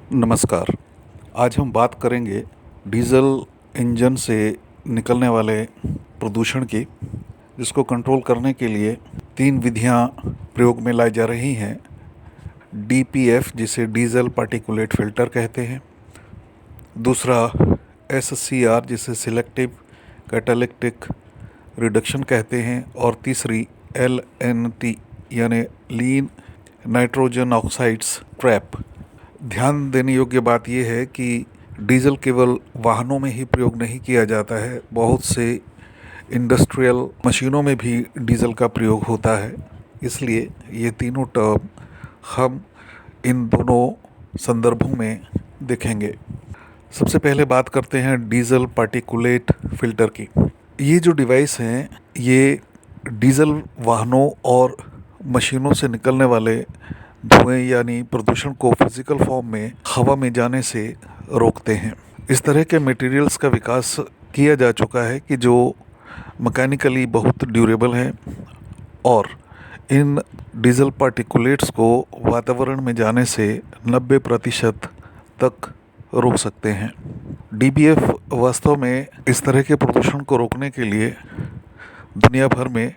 नमस्कार। आज हम बात करेंगे डीज़ल इंजन से निकलने वाले प्रदूषण की, जिसको कंट्रोल करने के लिए 3 विधियां प्रयोग में लाई जा रही हैं। डीपीएफ, जिसे डीजल पार्टिकुलेट फ़िल्टर कहते हैं। दूसरा एससीआर, जिसे सिलेक्टिव कैटालिटिक रिडक्शन कहते हैं। और तीसरी एलएनटी यानी लीन नाइट्रोजन ऑक्साइड्स ट्रैप। ध्यान देने योग्य बात यह है कि डीजल केवल वाहनों में ही प्रयोग नहीं किया जाता है, बहुत से इंडस्ट्रियल मशीनों में भी डीजल का प्रयोग होता है। इसलिए ये तीनों टर्म हम इन दोनों संदर्भों में देखेंगे। सबसे पहले बात करते हैं डीजल पार्टिकुलेट फ़िल्टर की। ये जो डिवाइस हैं, ये डीजल वाहनों और मशीनों से निकलने वाले धुएं यानी प्रदूषण को फिजिकल फॉर्म में हवा में जाने से रोकते हैं। इस तरह के मटेरियल्स का विकास किया जा चुका है कि जो मैकेनिकली बहुत ड्यूरेबल हैं और इन डीजल पार्टिकुलेट्स को वातावरण में जाने से 90% तक रोक सकते हैं। डीबीएफ वास्तव में इस तरह के प्रदूषण को रोकने के लिए दुनिया भर में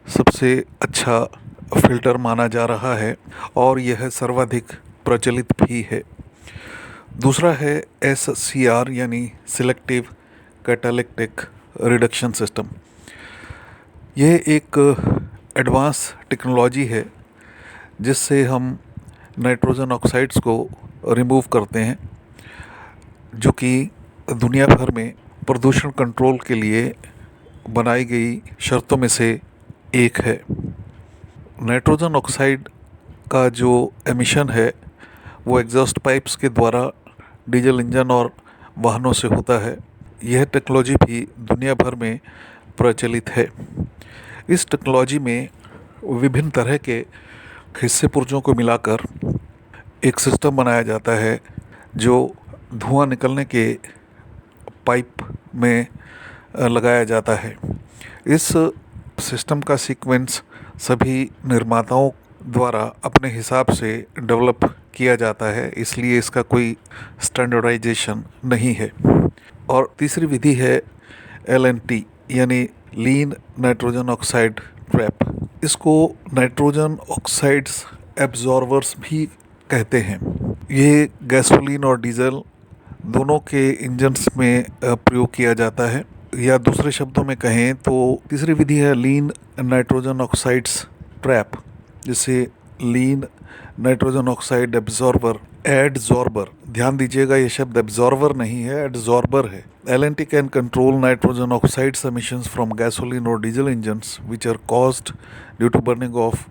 सबसे अच्छा फ़िल्टर माना जा रहा है और यह सर्वाधिक प्रचलित भी है। दूसरा है एससीआर यानी सिलेक्टिव कैटालिटिक रिडक्शन सिस्टम। यह एक एडवांस टेक्नोलॉजी है जिससे हम नाइट्रोजन ऑक्साइड्स को रिमूव करते हैं, जो कि दुनिया भर में प्रदूषण कंट्रोल के लिए बनाई गई शर्तों में से एक है। नाइट्रोजन ऑक्साइड का जो एमिशन है वो एग्जॉस्ट पाइप्स के द्वारा डीजल इंजन और वाहनों से होता है। यह टेक्नोलॉजी भी दुनिया भर में प्रचलित है। इस टेक्नोलॉजी में विभिन्न तरह के हिस्से पुर्जों को मिलाकर एक सिस्टम बनाया जाता है जो धुआं निकलने के पाइप में लगाया जाता है। इस सिस्टम का सीक्वेंस सभी निर्माताओं द्वारा अपने हिसाब से डेवलप किया जाता है, इसलिए इसका कोई स्टैंडर्डाइजेशन नहीं है। और तीसरी विधि है एलएनटी यानी लीन नाइट्रोजन ऑक्साइड ट्रैप। इसको नाइट्रोजन ऑक्साइड्स एब्जॉर्बर्स भी कहते हैं। ये गैसोलीन और डीजल दोनों के इंजन्स में प्रयोग किया जाता है। या दूसरे शब्दों में कहें तो तीसरी विधि है लीन नाइट्रोजन ऑक्साइड्स ट्रैप, जिसे lean nitrogen oxide absorber adsorber. ध्यान दीजिएगा, ये शब्द एब्जॉर्बर नहीं है, एडजॉर्बर है। LNT can control nitrogen oxides emissions from gasoline और diesel engines which are caused due to burning of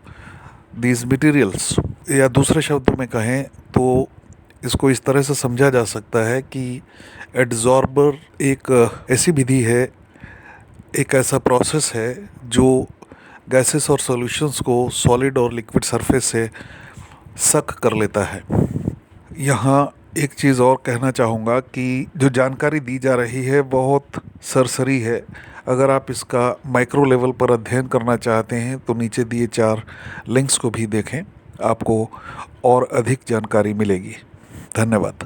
these materials. या दूसरे शब्दों में कहें तो इसको इस तरह से समझा जा सकता है कि एडजॉर्बर एक ऐसी विधि है, एक ऐसा प्रोसेस है जो गैसेस और सॉल्यूशंस को सॉलिड और लिक्विड सरफेस से सक कर लेता है। यहाँ एक चीज़ और कहना चाहूँगा कि जो जानकारी दी जा रही है बहुत सरसरी है। अगर आप इसका माइक्रो लेवल पर अध्ययन करना चाहते हैं तो नीचे दिए 4 लिंक्स को भी देखें, आपको और अधिक जानकारी मिलेगी। धन्यवाद।